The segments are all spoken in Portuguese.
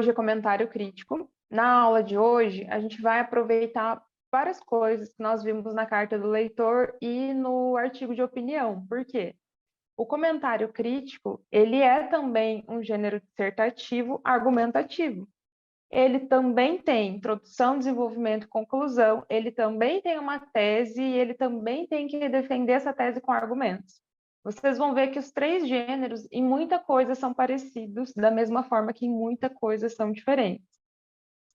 hoje é comentário crítico. Na aula de hoje, a gente vai aproveitar várias coisas que nós vimos na carta do leitor e no artigo de opinião. Por quê? O comentário crítico, ele é também um gênero dissertativo argumentativo. Ele também tem introdução, desenvolvimento e conclusão, ele também tem uma tese e ele também tem que defender essa tese com argumentos. Vocês vão ver que os três gêneros, em muita coisa, são parecidos, da mesma forma que em muita coisa são diferentes.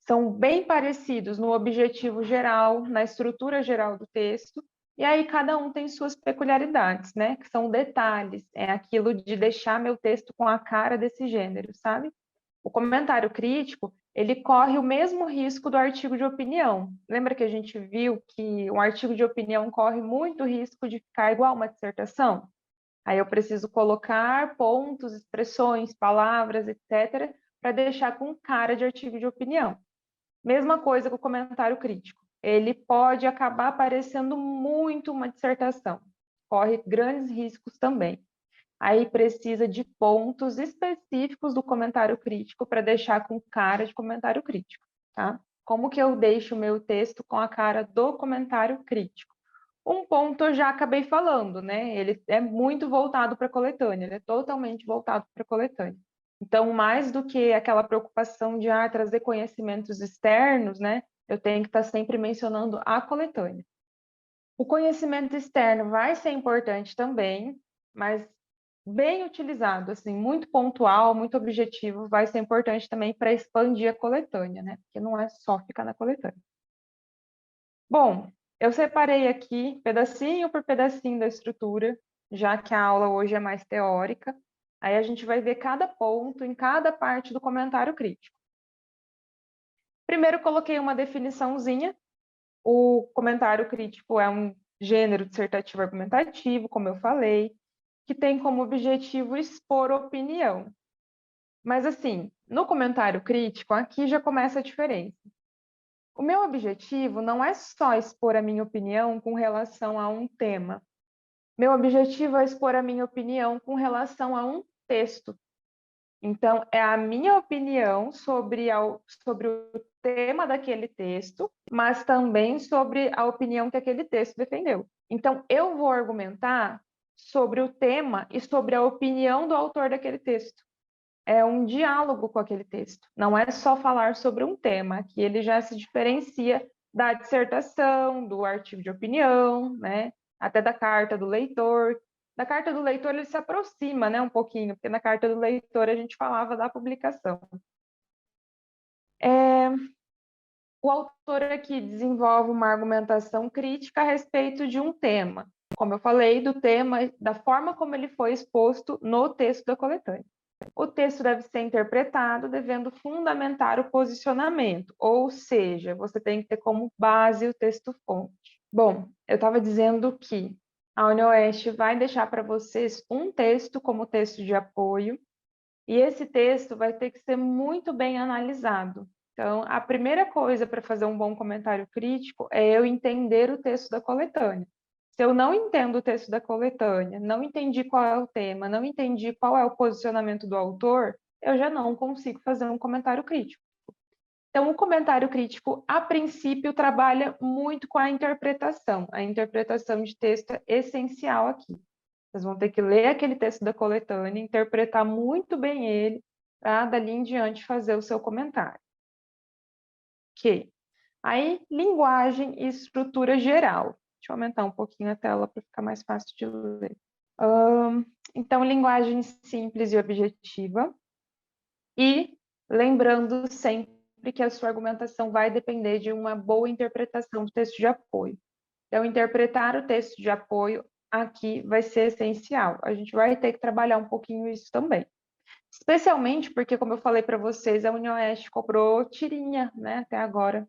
São bem parecidos no objetivo geral, na estrutura geral do texto, e aí cada um tem suas peculiaridades, né? Que são detalhes, é aquilo de deixar meu texto com a cara desse gênero, sabe? O comentário crítico, ele corre o mesmo risco do artigo de opinião. Lembra que a gente viu que um artigo de opinião corre muito risco de ficar igual uma dissertação? Aí eu preciso colocar pontos, expressões, palavras, etc., para deixar com cara de artigo de opinião. Mesma coisa com o comentário crítico. Ele pode acabar parecendo muito uma dissertação. Corre grandes riscos também. Aí precisa de pontos específicos do comentário crítico para deixar com cara de comentário crítico, tá? Como que eu deixo o meu texto com a cara do comentário crítico? Um ponto eu já acabei falando, né? Ele é muito voltado para a coletânea, ele é totalmente voltado para a coletânea. Então, mais do que aquela preocupação de trazer conhecimentos externos, né? Eu tenho que estar sempre mencionando a coletânea. O conhecimento externo vai ser importante também, mas bem utilizado, assim, muito pontual, muito objetivo, vai ser importante também para expandir a coletânea, né? Porque não é só ficar na coletânea. Bom, eu separei aqui pedacinho por pedacinho da estrutura, já que a aula hoje é mais teórica. Aí a gente vai ver cada ponto em cada parte do comentário crítico. Primeiro coloquei uma definiçãozinha. O comentário crítico é um gênero dissertativo argumentativo, como eu falei, que tem como objetivo expor opinião. Mas assim, no comentário crítico, aqui já começa a diferença. O meu objetivo não é só expor a minha opinião com relação a um tema. Meu objetivo é expor a minha opinião com relação a um texto. Então, é a minha opinião sobre o tema daquele texto, mas também sobre a opinião que aquele texto defendeu. Então, eu vou argumentar sobre o tema e sobre a opinião do autor daquele texto. É um diálogo com aquele texto. Não é só falar sobre um tema, que ele já se diferencia da dissertação, do artigo de opinião, né? Até da carta do leitor. Da carta do leitor ele se aproxima, né, um pouquinho, porque na carta do leitor a gente falava da publicação. O autor aqui desenvolve uma argumentação crítica a respeito de um tema. Como eu falei, do tema, da forma como ele foi exposto no texto da coletânea. O texto deve ser interpretado devendo fundamentar o posicionamento, ou seja, você tem que ter como base o texto-fonte. Bom, eu estava dizendo que a UniOeste vai deixar para vocês um texto como texto de apoio, e esse texto vai ter que ser muito bem analisado. Então, a primeira coisa para fazer um bom comentário crítico é eu entender o texto da coletânea. Se eu não entendo o texto da coletânea, não entendi qual é o tema, não entendi qual é o posicionamento do autor, eu já não consigo fazer um comentário crítico. Então, o comentário crítico, a princípio, trabalha muito com a interpretação. A interpretação de texto é essencial aqui. Vocês vão ter que ler aquele texto da coletânea, interpretar muito bem ele, para dali em diante fazer o seu comentário. Ok. Aí, linguagem e estrutura geral. Deixa eu aumentar um pouquinho a tela para ficar mais fácil de ler. Então, linguagem simples e objetiva. E lembrando sempre que a sua argumentação vai depender de uma boa interpretação do texto de apoio. Então, interpretar o texto de apoio aqui vai ser essencial. A gente vai ter que trabalhar um pouquinho isso também. Especialmente porque, como eu falei para vocês, a UniOeste cobrou tirinha, né, até agora.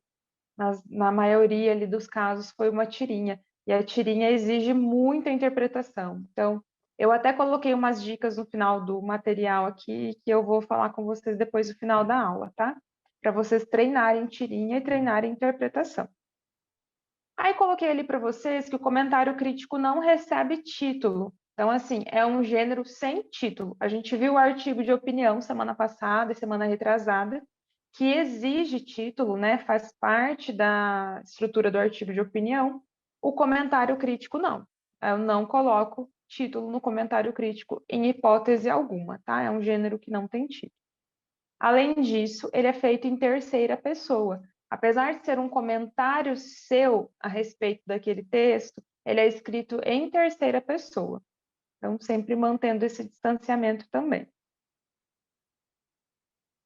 Na maioria ali dos casos foi uma tirinha, e a tirinha exige muita interpretação. Então, eu até coloquei umas dicas no final do material aqui, que eu vou falar com vocês depois do final da aula, tá? Para vocês treinarem tirinha e treinarem interpretação. Aí coloquei ali para vocês que o comentário crítico não recebe título. Então, assim, é um gênero sem título. A gente viu o artigo de opinião semana passada e semana retrasada, que exige título, né, faz parte da estrutura do artigo de opinião, o comentário crítico não. Eu não coloco título no comentário crítico em hipótese alguma, tá? É um gênero que não tem título. Além disso, ele é feito em terceira pessoa. Apesar de ser um comentário seu a respeito daquele texto, ele é escrito em terceira pessoa. Então, sempre mantendo esse distanciamento também.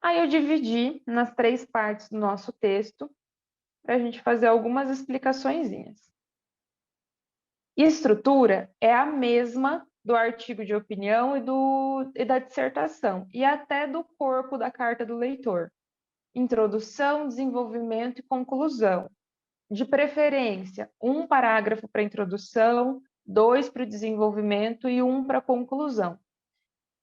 Aí eu dividi nas 3 partes do nosso texto para a gente fazer algumas explicaçõezinhas. Estrutura é a mesma do artigo de opinião e da dissertação, e até do corpo da carta do leitor. Introdução, desenvolvimento e conclusão. De preferência, 1 parágrafo para a introdução, 2 para o desenvolvimento e 1 para a conclusão.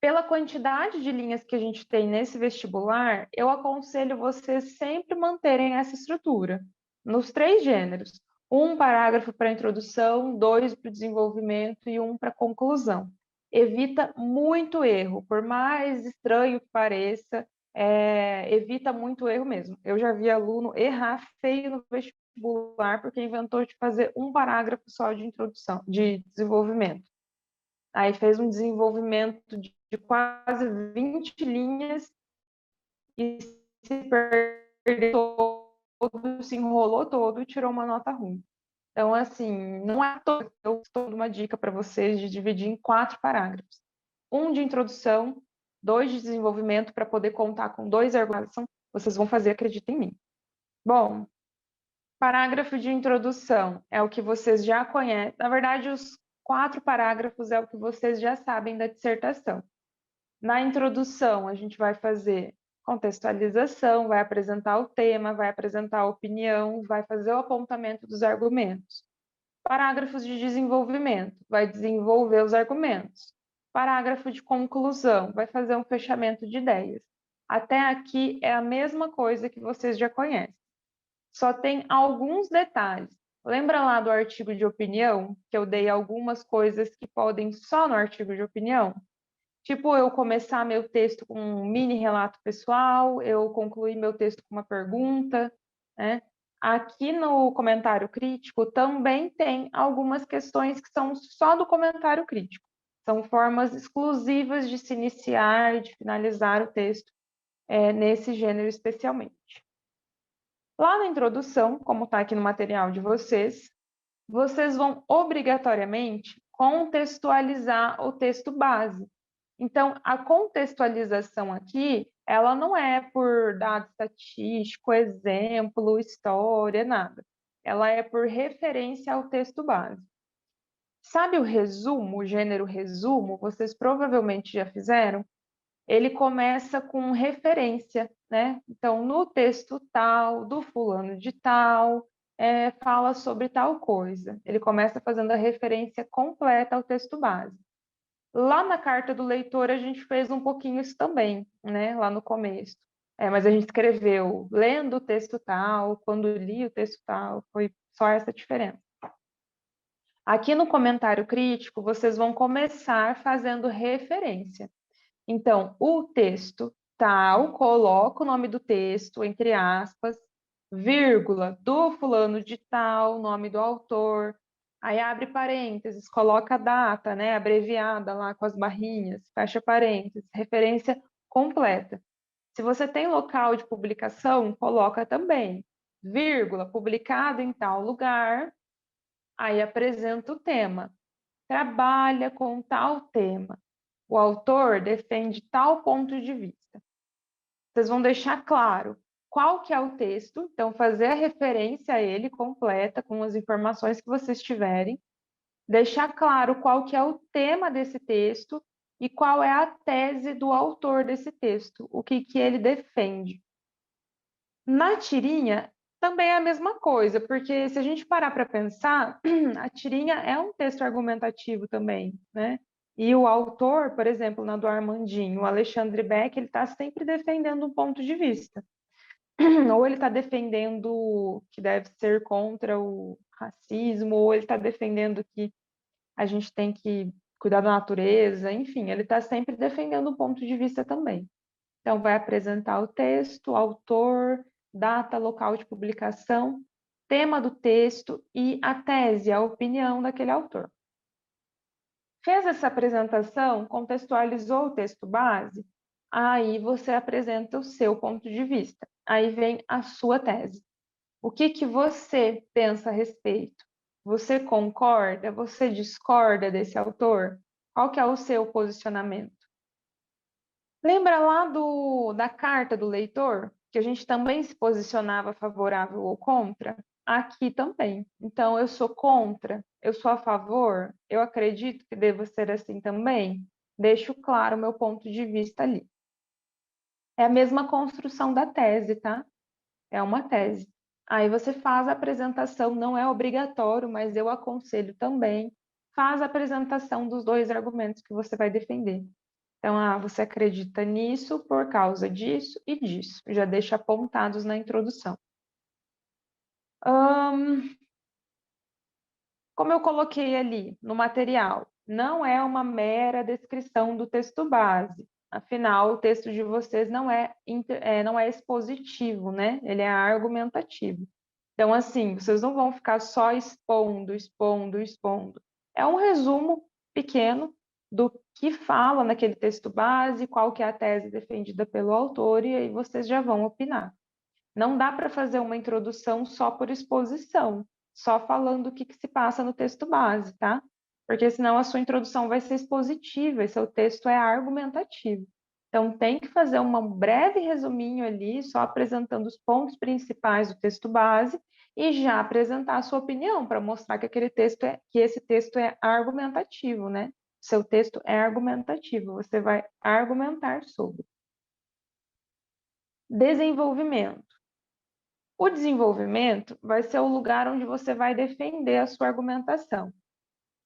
Pela quantidade de linhas que a gente tem nesse vestibular, eu aconselho vocês sempre manterem essa estrutura, nos 3 gêneros. 1 parágrafo para a introdução, 2 para o desenvolvimento e 1 para a conclusão. Evita muito erro, por mais estranho que pareça, evita muito erro mesmo. Eu já vi aluno errar feio no vestibular porque inventou de fazer 1 parágrafo só de introdução, de desenvolvimento. Aí fez um desenvolvimento de quase 20 linhas e se perdeu todo, se enrolou todo e tirou uma nota ruim. Então, assim, não é todo. Eu estou dando uma dica para vocês de dividir em 4 parágrafos. 1 de introdução, 2 de desenvolvimento, para poder contar com 2 argumentos. Vocês vão fazer, acreditem em mim. Bom, parágrafo de introdução é o que vocês já conhecem. Na verdade, os 4 parágrafos é o que vocês já sabem da dissertação. Na introdução, a gente vai fazer contextualização, vai apresentar o tema, vai apresentar a opinião, vai fazer o apontamento dos argumentos. Parágrafos de desenvolvimento, vai desenvolver os argumentos. Parágrafo de conclusão, vai fazer um fechamento de ideias. Até aqui é a mesma coisa que vocês já conhecem. Só tem alguns detalhes. Lembra lá do artigo de opinião, que eu dei algumas coisas que podem só no artigo de opinião? Tipo, eu começar meu texto com um mini relato pessoal, eu concluir meu texto com uma pergunta, né? Aqui no comentário crítico também tem algumas questões que são só do comentário crítico. São formas exclusivas de se iniciar e de finalizar o texto nesse gênero especialmente. Lá na introdução, como está aqui no material de vocês, vocês vão obrigatoriamente contextualizar o texto base. Então, a contextualização aqui, ela não é por dado estatístico, exemplo, história, nada. Ela é por referência ao texto base. Sabe o resumo, o gênero resumo? Vocês provavelmente já fizeram. Ele começa com referência, né? Então, no texto tal, do fulano de tal, fala sobre tal coisa. Ele começa fazendo a referência completa ao texto base. Lá na carta do leitor, a gente fez um pouquinho isso também, né? Lá no começo. Mas a gente escreveu lendo o texto tal, quando li o texto tal, foi só essa diferença. Aqui no comentário crítico, vocês vão começar fazendo referência. Então, o texto tal, coloca o nome do texto, entre aspas, vírgula, do fulano de tal, nome do autor, aí abre parênteses, coloca a data, né, abreviada lá com as barrinhas, fecha parênteses, referência completa. Se você tem local de publicação, coloca também, vírgula, publicado em tal lugar, aí apresenta o tema, trabalha com tal tema. O autor defende tal ponto de vista. Vocês vão deixar claro qual que é o texto, então fazer a referência a ele completa com as informações que vocês tiverem, deixar claro qual que é o tema desse texto e qual é a tese do autor desse texto, o que ele defende. Na tirinha, também é a mesma coisa, porque se a gente parar para pensar, a tirinha é um texto argumentativo também, né? E o autor, por exemplo, na do Armandinho, o Alexandre Beck, ele está sempre defendendo um ponto de vista. Ou ele está defendendo que deve ser contra o racismo, ou ele está defendendo que a gente tem que cuidar da natureza, enfim, ele está sempre defendendo um ponto de vista também. Então, vai apresentar o texto, autor, data, local de publicação, tema do texto e a tese, a opinião daquele autor. Fez essa apresentação, contextualizou o texto base, aí você apresenta o seu ponto de vista. Aí vem a sua tese. O que você pensa a respeito? Você concorda? Você discorda desse autor? Qual que é o seu posicionamento? Lembra lá da carta do leitor, que a gente também se posicionava favorável ou contra? Aqui também. Então, eu sou contra, eu sou a favor, eu acredito que deva ser assim também. Deixo claro o meu ponto de vista ali. É a mesma construção da tese, tá? É uma tese. Aí você faz a apresentação, não é obrigatório, mas eu aconselho também. Faz a apresentação dos dois argumentos que você vai defender. Então, você acredita nisso por causa disso e disso. Já deixa apontados na introdução. Como eu coloquei ali no material, não é uma mera descrição do texto base. Afinal, o texto de vocês não é expositivo, né? Ele é argumentativo. Então, assim, vocês não vão ficar só expondo, expondo, expondo. É um resumo pequeno do que fala naquele texto base, qual que é a tese defendida pelo autor, e aí vocês já vão opinar. Não dá para fazer uma introdução só por exposição, só falando o que se passa no texto base, tá? Porque senão a sua introdução vai ser expositiva e seu texto é argumentativo. Então, tem que fazer um breve resuminho ali, só apresentando os pontos principais do texto base e já apresentar a sua opinião para mostrar que esse texto é argumentativo, né? Seu texto é argumentativo, você vai argumentar sobre. Desenvolvimento. O desenvolvimento vai ser o lugar onde você vai defender a sua argumentação.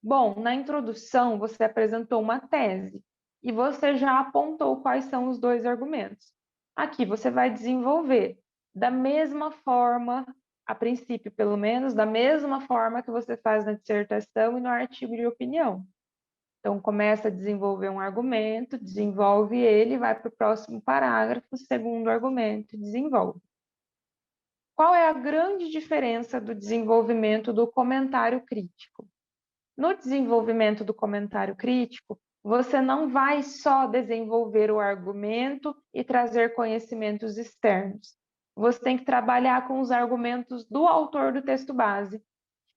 Bom, na introdução você apresentou uma tese e você já apontou quais são os dois argumentos. Aqui você vai desenvolver da mesma forma, a princípio pelo menos, da mesma forma que você faz na dissertação e no artigo de opinião. Então, começa a desenvolver um argumento, desenvolve ele, vai para o próximo parágrafo, segundo argumento, desenvolve. Qual é a grande diferença do desenvolvimento do comentário crítico? No desenvolvimento do comentário crítico, você não vai só desenvolver o argumento e trazer conhecimentos externos. Você tem que trabalhar com os argumentos do autor do texto base.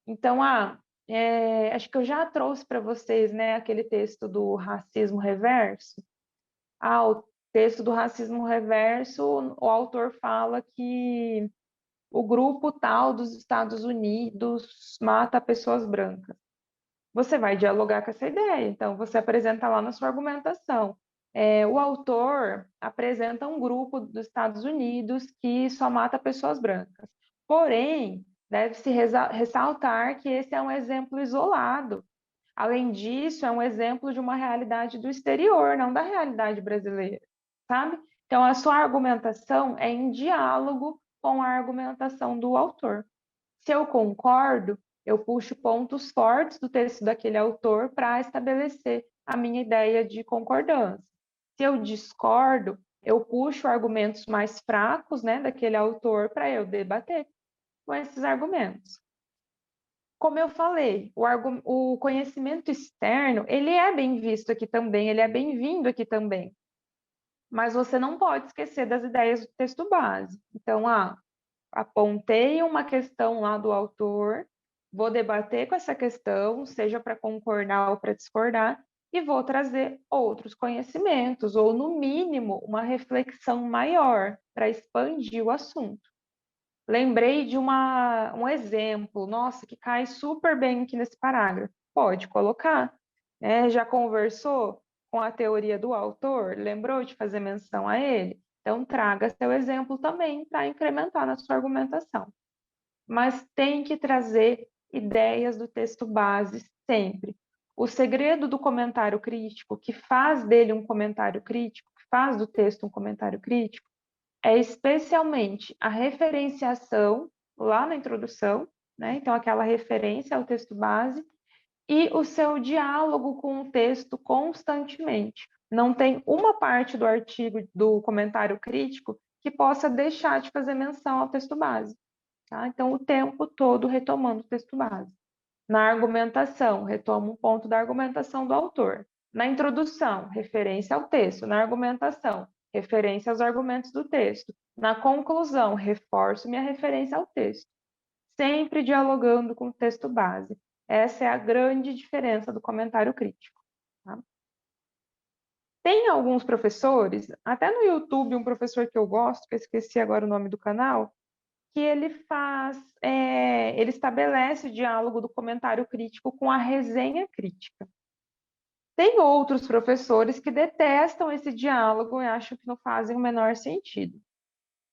Então, acho que eu já trouxe para vocês, né, aquele texto do racismo reverso. O texto do racismo reverso, o autor fala que o grupo tal dos Estados Unidos mata pessoas brancas. Você vai dialogar com essa ideia, então você apresenta lá na sua argumentação. O autor apresenta um grupo dos Estados Unidos que só mata pessoas brancas. Porém, deve-se ressaltar que esse é um exemplo isolado. Além disso, é um exemplo de uma realidade do exterior, não da realidade brasileira, sabe? Então, a sua argumentação é em diálogo com a argumentação do autor. Se eu concordo, eu puxo pontos fortes do texto daquele autor para estabelecer a minha ideia de concordância. Se eu discordo, eu puxo argumentos mais fracos, né, daquele autor para eu debater com esses argumentos. Como eu falei, o conhecimento externo, ele é bem visto aqui também, ele é bem-vindo aqui também. Mas você não pode esquecer das ideias do texto base. Então, apontei uma questão lá do autor, vou debater com essa questão, seja para concordar ou para discordar, e vou trazer outros conhecimentos, ou no mínimo, uma reflexão maior para expandir o assunto. Lembrei de um exemplo, nossa, que cai super bem aqui nesse parágrafo. Pode colocar. Já conversou com a teoria do autor? Lembrou de fazer menção a ele? Então, traga seu exemplo também para incrementar na sua argumentação. Mas tem que trazer ideias do texto base sempre. O segredo do comentário crítico, que faz dele um comentário crítico, que faz do texto um comentário crítico, é especialmente a referenciação lá na introdução, né? Então, aquela referência ao texto base, e o seu diálogo com o texto constantemente. Não tem uma parte do artigo, do comentário crítico, que possa deixar de fazer menção ao texto base. Tá? Então, o tempo todo retomando o texto base. Na argumentação, retomo um ponto da argumentação do autor. Na introdução, referência ao texto. Na argumentação, referência aos argumentos do texto. Na conclusão, reforço minha referência ao texto. Sempre dialogando com o texto base. Essa é a grande diferença do comentário crítico. Tá? Tem alguns professores, até no YouTube, um professor que eu gosto, que eu esqueci agora o nome do canal, que ele estabelece o diálogo do comentário crítico com a resenha crítica. Tem outros professores que detestam esse diálogo e acham que não fazem o menor sentido.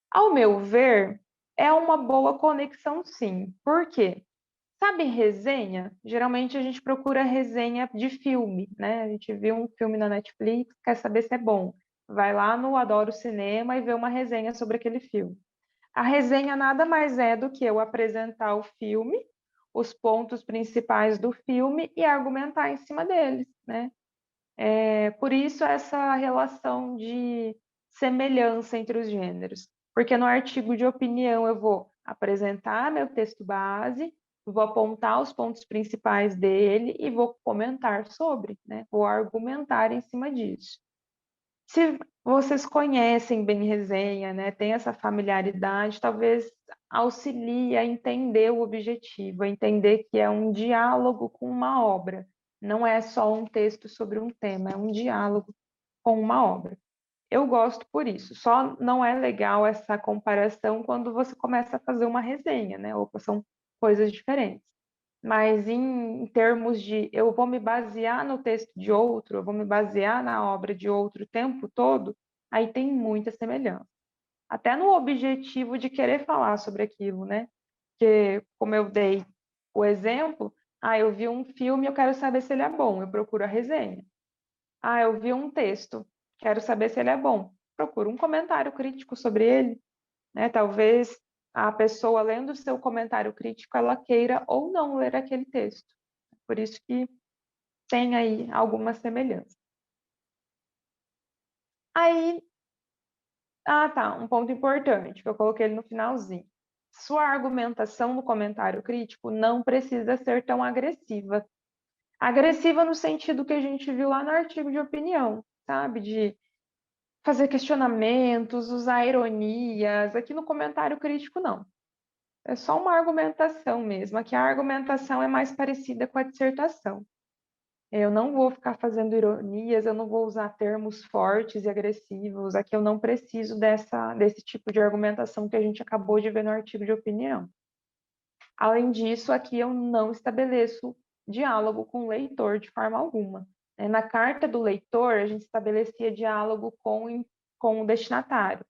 Ao meu ver, é uma boa conexão, sim. Por quê? Sabe resenha? Geralmente a gente procura resenha de filme, né? A gente viu um filme na Netflix, quer saber se é bom. Vai lá no Adoro Cinema e vê uma resenha sobre aquele filme. A resenha nada mais é do que eu apresentar o filme, os pontos principais do filme e argumentar em cima deles, né? Por isso essa relação de semelhança entre os gêneros. Porque no artigo de opinião eu vou apresentar meu texto base, vou apontar os pontos principais dele e vou comentar sobre, né? Vou argumentar em cima disso. Se vocês conhecem bem resenha, né, tem essa familiaridade, talvez auxilie a entender o objetivo, a entender que é um diálogo com uma obra, não é só um texto sobre um tema, é um diálogo com uma obra. Eu gosto por isso, só não é legal essa comparação quando você começa a fazer uma resenha, né? Ou são coisas diferentes. Mas em termos de eu vou me basear no texto de outro, eu vou me basear na obra de outro o tempo todo, aí tem muita semelhança. Até no objetivo de querer falar sobre aquilo, né? Porque, como eu dei o exemplo, eu vi um filme, eu quero saber se ele é bom, eu procuro a resenha. Eu vi um texto, quero saber se ele é bom, procuro um comentário crítico sobre ele, né? Talvez a pessoa lendo o seu comentário crítico, ela queira ou não ler aquele texto. Por isso que tem aí alguma semelhança. Aí, tá, um ponto importante que eu coloquei ele no finalzinho. Sua argumentação no comentário crítico não precisa ser tão agressiva. Agressiva no sentido que a gente viu lá no artigo de opinião, sabe? De fazer questionamentos, usar ironias. Aqui no comentário crítico, não. É só uma argumentação mesmo. Aqui a argumentação é mais parecida com a dissertação. Eu não vou ficar fazendo ironias, eu não vou usar termos fortes e agressivos. Aqui eu não preciso desse tipo de argumentação que a gente acabou de ver no artigo de opinião. Além disso, aqui eu não estabeleço diálogo com o leitor de forma alguma. Na carta do leitor, a gente estabelecia diálogo com o destinatário.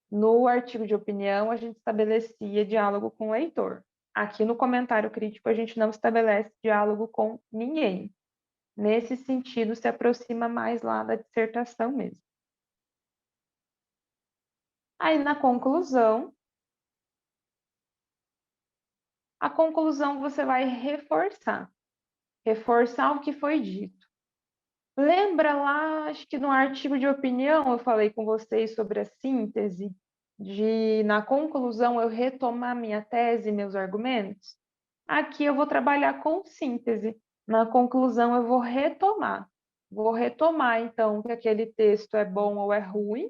No artigo de opinião, a gente estabelecia diálogo com o leitor. Aqui no comentário crítico, a gente não estabelece diálogo com ninguém. Nesse sentido, se aproxima mais lá da dissertação mesmo. Aí, na conclusão, a conclusão você vai reforçar o que foi dito. Lembra lá, acho que no artigo de opinião eu falei com vocês sobre a síntese, na conclusão eu retomar minha tese, meus argumentos? Aqui eu vou trabalhar com síntese. Na conclusão eu vou retomar. Vou retomar, então, que aquele texto é bom ou é ruim,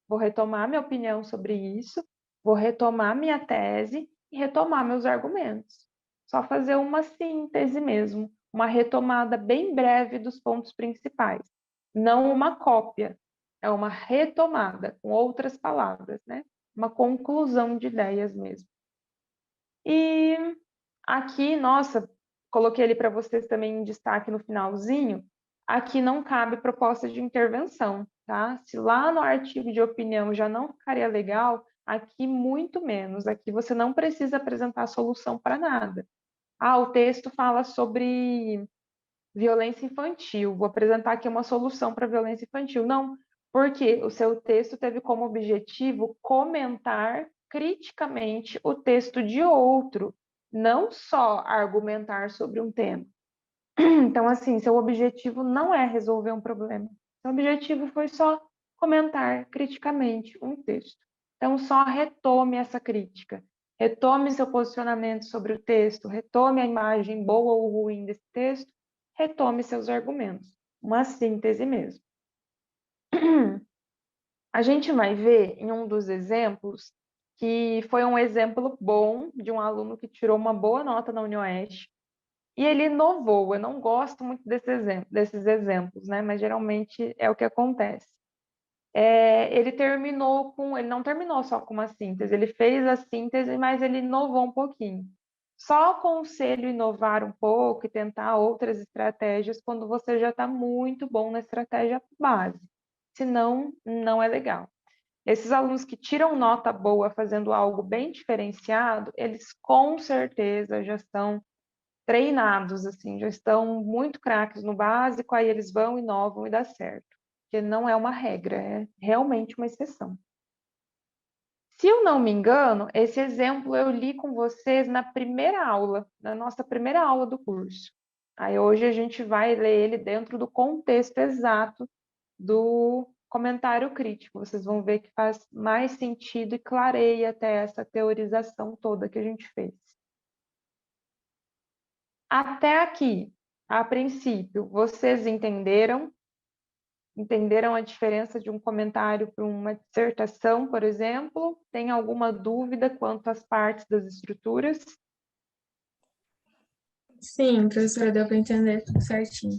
vou retomar minha opinião sobre isso, vou retomar minha tese e retomar meus argumentos. Só fazer uma síntese mesmo, uma retomada bem breve dos pontos principais. Não uma cópia, é uma retomada, com outras palavras, né? Uma conclusão de ideias mesmo. E aqui, nossa, coloquei ele para vocês também em destaque no finalzinho. Aqui não cabe proposta de intervenção, tá? Se lá no artigo de opinião já não ficaria legal, aqui muito menos. Aqui você não precisa apresentar solução para nada. O texto fala sobre violência infantil. Vou apresentar aqui uma solução para violência infantil. Não, porque o seu texto teve como objetivo comentar criticamente o texto de outro, não só argumentar sobre um tema. Então, assim, seu objetivo não é resolver um problema, Então, o objetivo foi só comentar criticamente um texto. Então, só retome essa crítica, retome seu posicionamento sobre o texto, retome a imagem boa ou ruim desse texto, retome seus argumentos. Uma síntese mesmo. A gente vai ver em um dos exemplos que foi um exemplo bom de um aluno que tirou uma boa nota na UniOeste e ele inovou. Eu não gosto muito desses exemplos, né? Mas geralmente é o que acontece. Ele não terminou só com uma síntese, ele fez a síntese, mas ele inovou um pouquinho. Só aconselho inovar um pouco e tentar outras estratégias quando você já está muito bom na estratégia base. Senão, não é legal. Esses alunos que tiram nota boa fazendo algo bem diferenciado, eles com certeza já estão treinados, assim, já estão muito craques no básico, aí eles vão, inovam e dá certo. Porque não é uma regra, é realmente uma exceção. Se eu não me engano, esse exemplo eu li com vocês na primeira aula, na nossa primeira aula do curso. Aí hoje a gente vai ler ele dentro do contexto exato do comentário crítico. Vocês vão ver que faz mais sentido e clareia até essa teorização toda que a gente fez. Até aqui, a princípio, vocês entenderam? Entenderam a diferença de um comentário para uma dissertação, por exemplo? Tem alguma dúvida quanto às partes das estruturas? Sim, professora, deu para entender tudo certinho.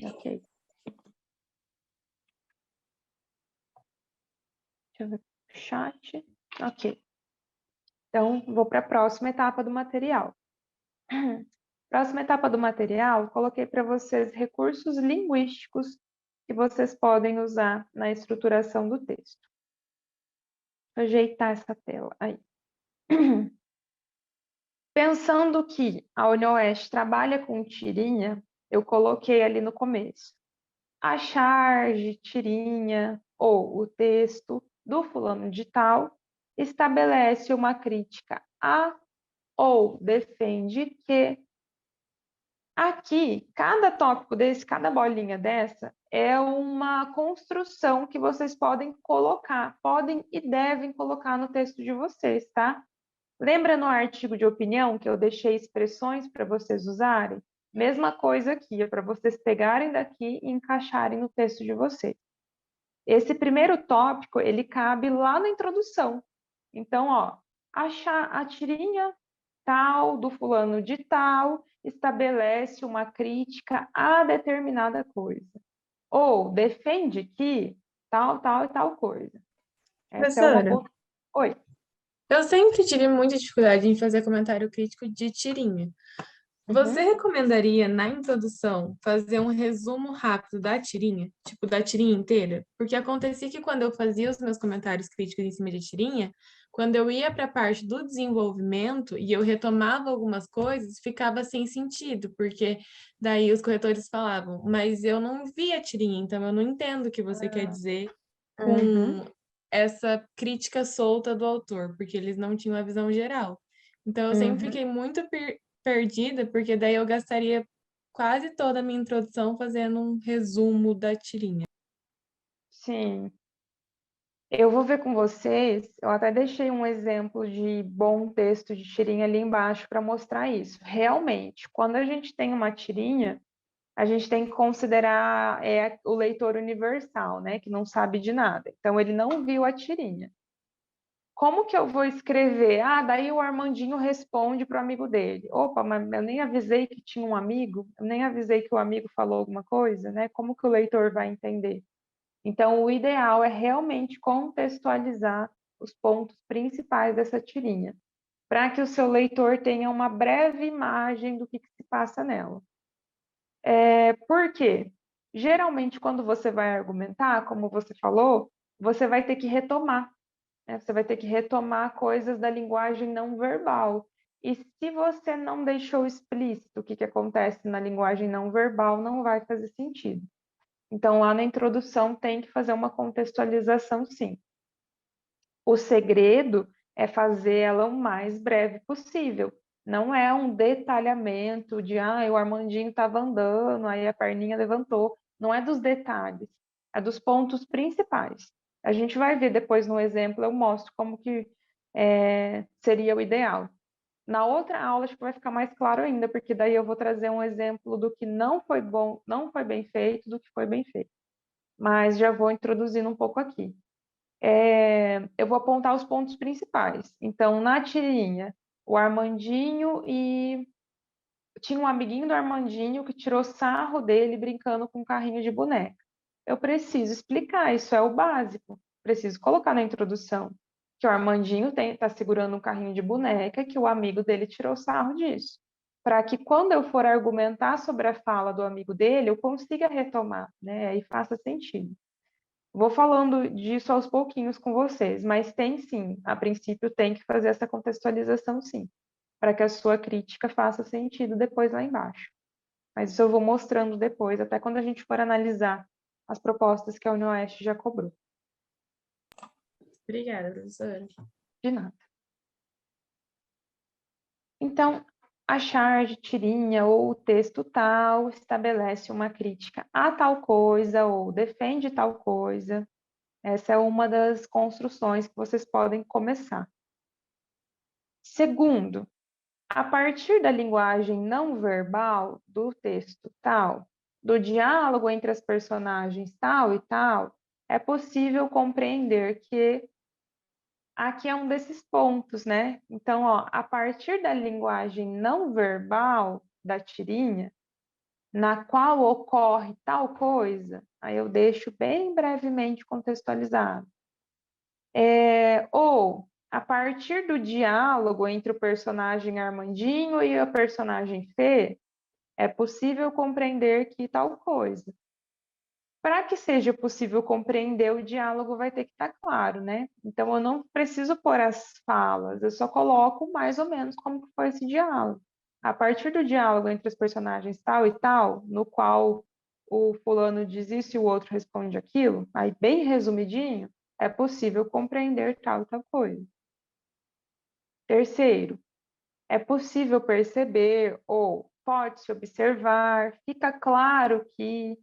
Ok. Deixa eu ver o chat. Ok. Então, vou para a próxima etapa do material. Próxima etapa do material, coloquei para vocês recursos linguísticos que vocês podem usar na estruturação do texto. Vou ajeitar essa tela aí. Pensando que a UniOeste trabalha com tirinha, eu coloquei ali no começo. A charge, tirinha ou o texto do fulano de tal estabelece uma crítica a ou defende que. Aqui, cada tópico desse, cada bolinha dessa, é uma construção que vocês podem colocar, podem e devem colocar no texto de vocês, tá? Lembra no artigo de opinião que eu deixei expressões para vocês usarem? Mesma coisa aqui, é para vocês pegarem daqui e encaixarem no texto de vocês. Esse primeiro tópico, ele cabe lá na introdução. Então, ó, a tirinha tal do fulano de tal estabelece uma crítica a determinada coisa. Ou defende que tal, tal e tal coisa. Essa é uma... Professora, Oi. eu sempre tive muita dificuldade em fazer comentário crítico de tirinha. Você Uhum. recomendaria, na introdução, fazer um resumo rápido da tirinha? Tipo, da tirinha inteira? Porque acontecia que quando eu fazia os meus comentários críticos em cima de tirinha, quando eu ia para a parte do desenvolvimento e eu retomava algumas coisas, ficava sem sentido, porque daí os corretores falavam, mas eu não vi a tirinha, então eu não entendo o que você quer dizer Uhum. com essa crítica solta do autor, porque eles não tinham a visão geral. Então eu sempre Uhum. fiquei muito perdida, porque daí eu gastaria quase toda a minha introdução fazendo um resumo da tirinha. Sim. Eu vou ver com vocês, eu até deixei um exemplo de bom texto de tirinha ali embaixo para mostrar isso. Realmente, quando a gente tem uma tirinha, a gente tem que considerar o leitor universal, né, que não sabe de nada. Então, ele não viu a tirinha. Como que eu vou escrever? Ah, daí o Armandinho responde para o amigo dele. Opa, mas eu nem avisei que tinha um amigo, eu nem avisei que o amigo falou alguma coisa, né? Como que o leitor vai entender? Então, o ideal é realmente contextualizar os pontos principais dessa tirinha, para que o seu leitor tenha uma breve imagem do que se passa nela. Por quê? Geralmente, quando você vai argumentar, como você falou, você vai ter que retomar, né? Você vai ter que retomar coisas da linguagem não verbal. E se você não deixou explícito o que acontece na linguagem não verbal, não vai fazer sentido. Então, lá na introdução tem que fazer uma contextualização, sim. O segredo é fazer ela o mais breve possível. Não é um detalhamento de, o Armandinho estava andando, aí a perninha levantou. Não é dos detalhes. é dos pontos principais. A gente vai ver depois no exemplo, eu mostro como que seria o ideal. Na outra aula, acho que vai ficar mais claro ainda, porque daí eu vou trazer um exemplo do que não foi bom, não foi bem feito, do que foi bem feito. Mas já vou introduzindo um pouco aqui. Eu vou apontar os pontos principais. Então, na tirinha, o Armandinho e... Tinha um amiguinho do Armandinho que tirou sarro dele brincando com um carrinho de boneca. Eu preciso explicar, isso é o básico. Preciso colocar na introdução que o Armandinho está segurando um carrinho de boneca, que o amigo dele tirou sarro disso. Para que quando eu for argumentar sobre a fala do amigo dele, eu consiga retomar, né? E faça sentido. Vou falando disso aos pouquinhos com vocês, mas tem sim, a princípio tem que fazer essa contextualização sim, para que a sua crítica faça sentido depois lá embaixo. Mas isso eu vou mostrando depois, até quando a gente for analisar as propostas que a UniOeste já cobrou. Obrigada, professora. De nada. Então, a charge, tirinha ou o texto tal estabelece uma crítica a tal coisa ou defende tal coisa. Essa é uma das construções que vocês podem começar. Segundo, a partir da linguagem não verbal do texto tal, do diálogo entre as personagens tal e tal, é possível compreender que aqui é um desses pontos, né? Então, ó, a partir da linguagem não verbal da tirinha, na qual ocorre tal coisa, aí eu deixo bem brevemente contextualizado. Ou, a partir do diálogo entre o personagem Armandinho e a personagem Fê, é possível compreender que tal coisa. Para que seja possível compreender, o diálogo vai ter que estar claro, né? Então, eu não preciso pôr as falas, eu só coloco mais ou menos como que foi esse diálogo. A partir do diálogo entre os personagens tal e tal, no qual o fulano diz isso e o outro responde aquilo, aí bem resumidinho, é possível compreender tal e tal coisa. Terceiro, é possível perceber ou pode-se observar, fica claro que...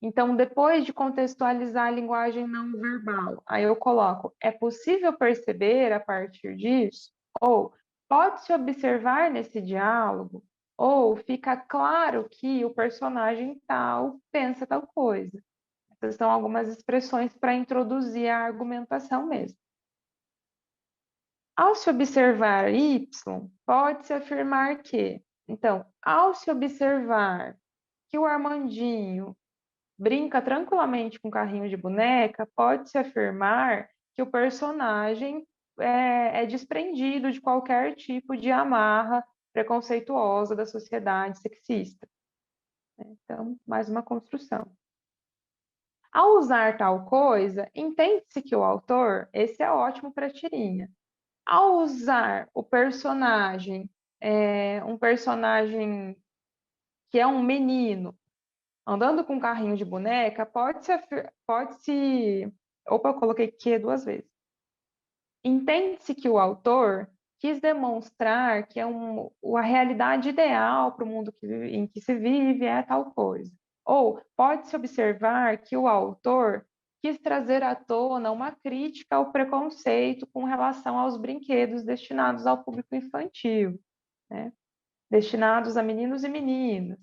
Então, depois de contextualizar a linguagem não verbal, aí eu coloco, é possível perceber a partir disso? Ou pode-se observar nesse diálogo? Ou fica claro que o personagem tal pensa tal coisa? Essas são algumas expressões para introduzir a argumentação mesmo. Ao se observar Y, pode-se afirmar que... Então, ao se observar que o Armandinho brinca tranquilamente com carrinho de boneca, pode-se afirmar que o personagem é desprendido de qualquer tipo de amarra preconceituosa da sociedade sexista. Então, mais uma construção. Ao usar tal coisa, entende-se que o autor, esse é ótimo para tirinha, ao usar o personagem, um personagem que é um menino, andando com um carrinho de boneca, pode-se... Opa, eu coloquei que duas vezes. Entende-se que o autor quis demonstrar que a realidade ideal para o mundo em que se vive é tal coisa. Ou pode-se observar que o autor quis trazer à tona uma crítica ao preconceito com relação aos brinquedos destinados ao público infantil, né? Destinados a meninos e meninas.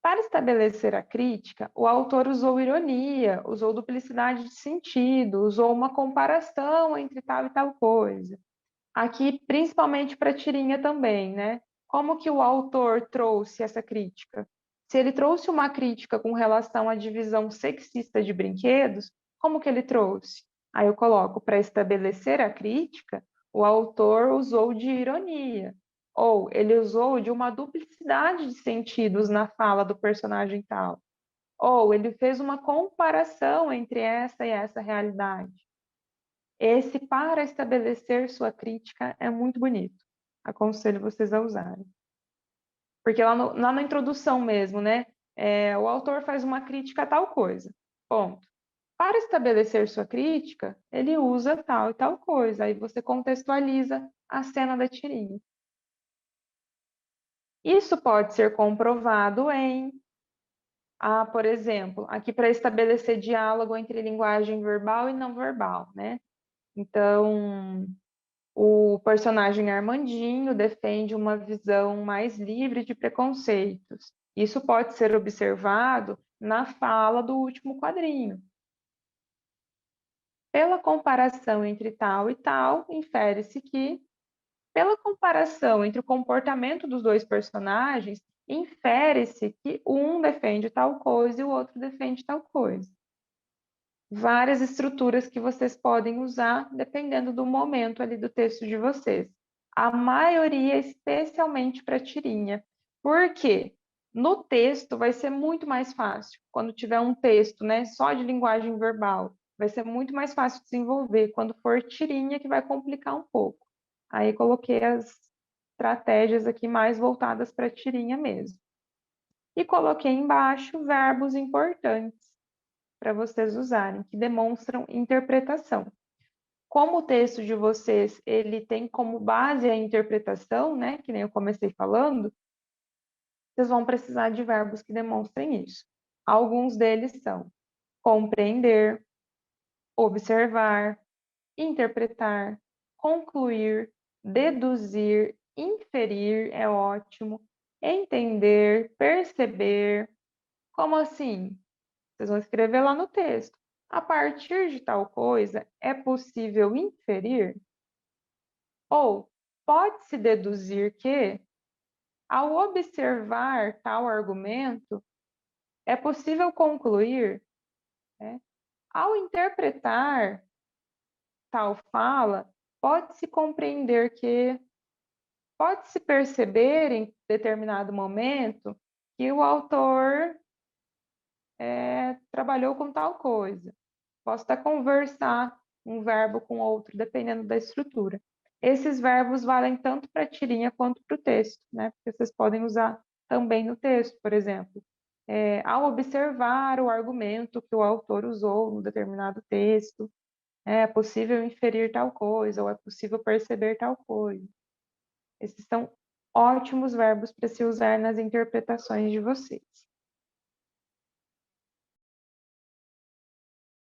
Para estabelecer a crítica, o autor usou ironia, usou duplicidade de sentido, usou uma comparação entre tal e tal coisa. Aqui, principalmente para tirinha também, né? Como que o autor trouxe essa crítica? Se ele trouxe uma crítica com relação à divisão sexista de brinquedos, como que ele trouxe? Aí eu coloco, para estabelecer a crítica, o autor usou de ironia, ou ele usou de uma duplicidade de sentidos na fala do personagem tal, ou ele fez uma comparação entre essa e essa realidade. Esse para estabelecer sua crítica é muito bonito. Aconselho vocês a usarem. Porque lá na introdução mesmo, né? O autor faz uma crítica a tal coisa. Ponto. Para estabelecer sua crítica, ele usa tal e tal coisa. Aí você contextualiza a cena da tirinha. Isso pode ser comprovado em... Por exemplo, aqui para estabelecer diálogo entre linguagem verbal e não verbal, né? Então, o personagem Armandinho defende uma visão mais livre de preconceitos. Isso pode ser observado na fala do último quadrinho. Pela comparação entre tal e tal, infere-se que, pela comparação entre o comportamento dos dois personagens, infere-se que um defende tal coisa e o outro defende tal coisa. Várias estruturas que vocês podem usar dependendo do momento ali do texto de vocês. A maioria, especialmente para tirinha. Por quê? No texto vai ser muito mais fácil. Quando tiver um texto, né, só de linguagem verbal, vai ser muito mais fácil desenvolver. Quando for tirinha, que vai complicar um pouco. Aí coloquei as estratégias aqui mais voltadas para tirinha mesmo. E coloquei embaixo verbos importantes para vocês usarem, que demonstram interpretação. Como o texto de vocês, ele tem como base a interpretação, né, que nem eu comecei falando, vocês vão precisar de verbos que demonstrem isso. Alguns deles são compreender, observar, interpretar, concluir, deduzir, inferir, é ótimo, entender, perceber. Como assim? Vocês vão escrever lá no texto. A partir de tal coisa, é possível inferir? Ou pode-se deduzir que, ao observar tal argumento, é possível concluir, né? Ao interpretar tal fala, pode-se compreender que, pode-se perceber em determinado momento que o autor trabalhou com tal coisa. Posso até conversar um verbo com outro, dependendo da estrutura. Esses verbos valem tanto para a tirinha quanto para o texto, né? Porque vocês podem usar também no texto, por exemplo. Ao observar o argumento que o autor usou no determinado texto, é possível inferir tal coisa, ou é possível perceber tal coisa. Esses são ótimos verbos para se usar nas interpretações de vocês.